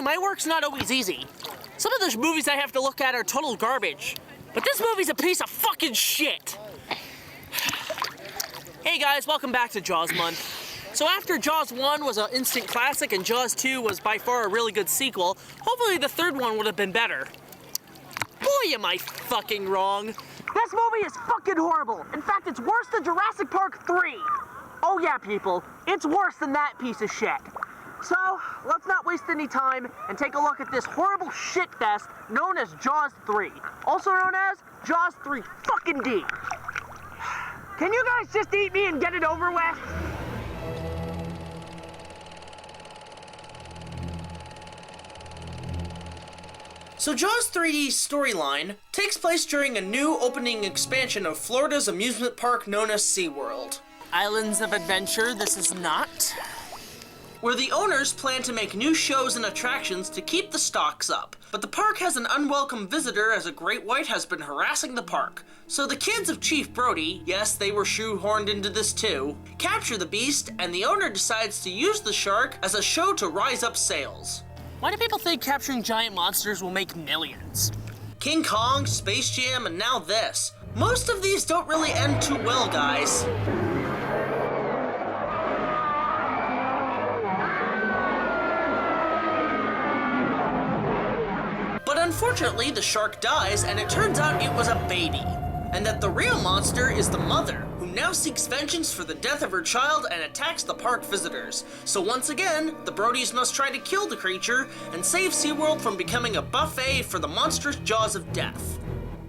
my work's not always easy. Some of the movies I have to look at are total garbage. But this movie's a piece of fucking shit. Hey guys, welcome back to Jaws Month. So after Jaws 1 was an instant classic and Jaws 2 was by far a really good sequel, hopefully the third one would have been better. Boy, am I fucking wrong. This movie is fucking horrible. In fact, it's worse than Jurassic Park 3. Oh yeah, people, it's worse than that piece of shit. So, let's not waste any time and take a look at this horrible shit fest known as Jaws 3. Also known as Jaws 3 fucking D. Can you guys just eat me and get it over with? So Jaws 3D's storyline takes place during a new opening expansion of Florida's amusement park known as SeaWorld. Islands of Adventure, this is not. Where the owners plan to make new shows and attractions to keep the stocks up. But the park has an unwelcome visitor as a great white has been harassing the park. So the kids of Chief Brody, yes, they were shoehorned into this too, capture the beast, and the owner decides to use the shark as a show to rise up sales. Why do people think capturing giant monsters will make millions? King Kong, Space Jam, and now this. Most of these don't really end too well, guys. But unfortunately, the shark dies, and it turns out it was a baby. And that the real monster is the mother, who now seeks vengeance for the death of her child and attacks the park visitors. So once again, the Brodies must try to kill the creature and save SeaWorld from becoming a buffet for the monstrous jaws of death.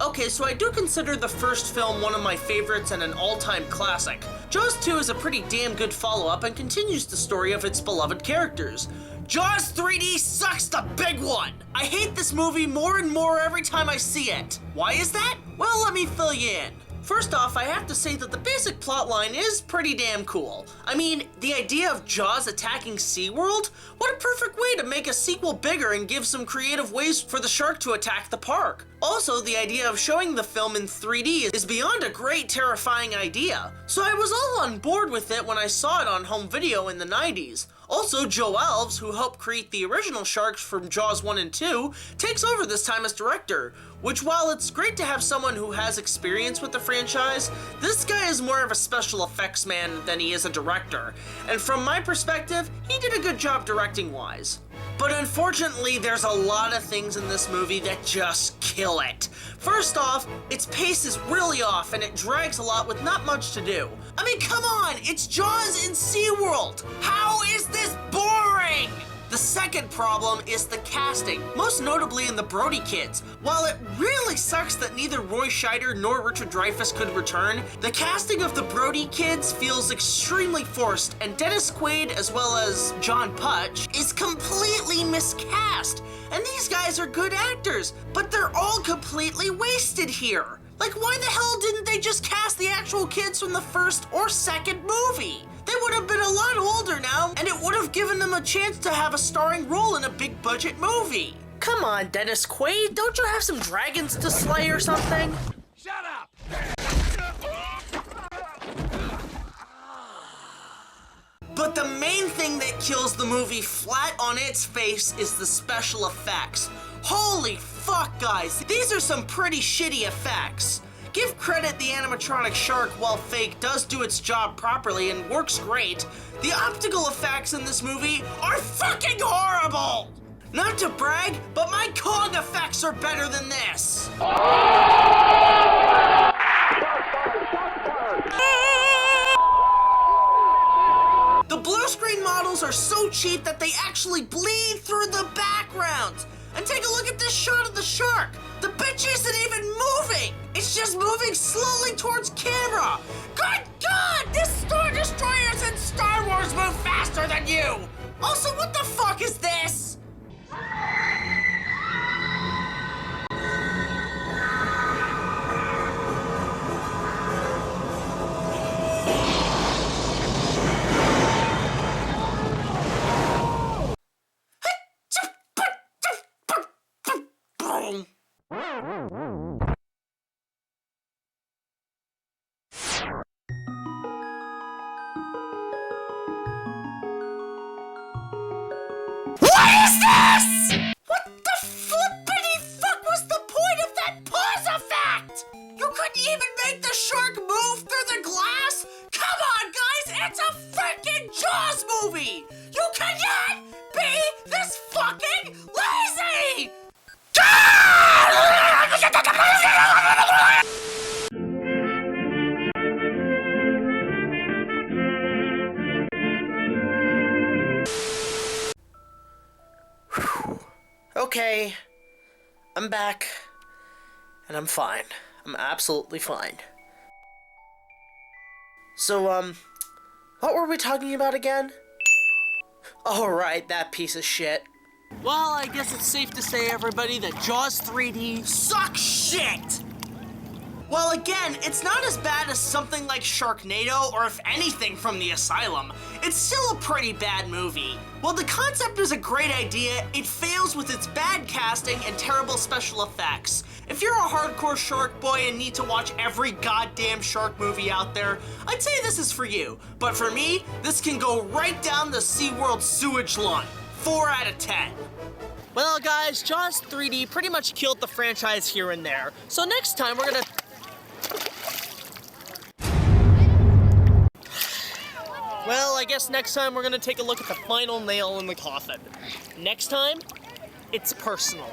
Okay, so I do consider the first film one of my favorites and an all-time classic. Jaws 2 is a pretty damn good follow-up and continues the story of its beloved characters. Jaws 3D sucks the big one! I hate this movie more and more every time I see it. Why is that? Well, let me fill you in. First off, I have to say that the basic plotline is pretty damn cool. I mean, the idea of Jaws attacking SeaWorld? What a perfect way to make a sequel bigger and give some creative ways for the shark to attack the park. Also, the idea of showing the film in 3D is beyond a great, terrifying idea. So I was all on board with it when I saw it on home video in the 90s. Also, Joe Alves, who helped create the original sharks from Jaws 1 and 2, takes over this time as director, which while it's great to have someone who has experience with the franchise, this guy is more of a special effects man than he is a director, and from my perspective, he did a good job directing-wise. But unfortunately, there's a lot of things in this movie that just kill it. First off, its pace is really off and it drags a lot with not much to do. I mean, come on, it's Jaws in SeaWorld. How is this boring? The second problem is the casting, most notably in the Brody kids. While it really sucks that neither Roy Scheider nor Richard Dreyfuss could return, the casting of the Brody kids feels extremely forced, and Dennis Quaid, as well as John Putch, is completely miscast. And these guys are good actors, but they're all completely wasted here. Like, why the hell didn't they just cast the actual kids from the first or second movie? They would have been a lot older now, and it would have given them a chance to have a starring role in a big budget movie. Come on, Dennis Quaid, don't you have some dragons to slay or something? Shut up! But the main thing that kills the movie flat on its face is the special effects. Holy fuck, guys, these are some pretty shitty effects. Give credit, the animatronic shark, while fake, does do its job properly and works great. The optical effects in this movie are fucking horrible! Not to brag, but my Kong effects are better than this. The blue screen models are so cheap that they actually bleed through the background. And take a look at this shot of the shark. The bitch isn't even moving. It's just moving slowly towards camera. Good God, this Star Destroyers in Star Wars move faster than you. Also, what the fuck is this? What is this? I'm back, and I'm fine. I'm absolutely fine. So, what were we talking about again? Oh, right, that piece of shit. Well, I guess it's safe to say, everybody, that Jaws 3D sucks shit! Well, again, it's not as bad as something like Sharknado or, if anything, from The Asylum. It's still a pretty bad movie. While the concept is a great idea, it fails with its bad casting and terrible special effects. If you're a hardcore shark boy and need to watch every goddamn shark movie out there, I'd say this is for you. But for me, this can go right down the SeaWorld sewage line. 4 out of 10. Well, guys, Jaws 3D pretty much killed the franchise here and there. So next time, we're gonna... Well, I guess next time we're gonna take a look at the final nail in the coffin. Next time, it's personal.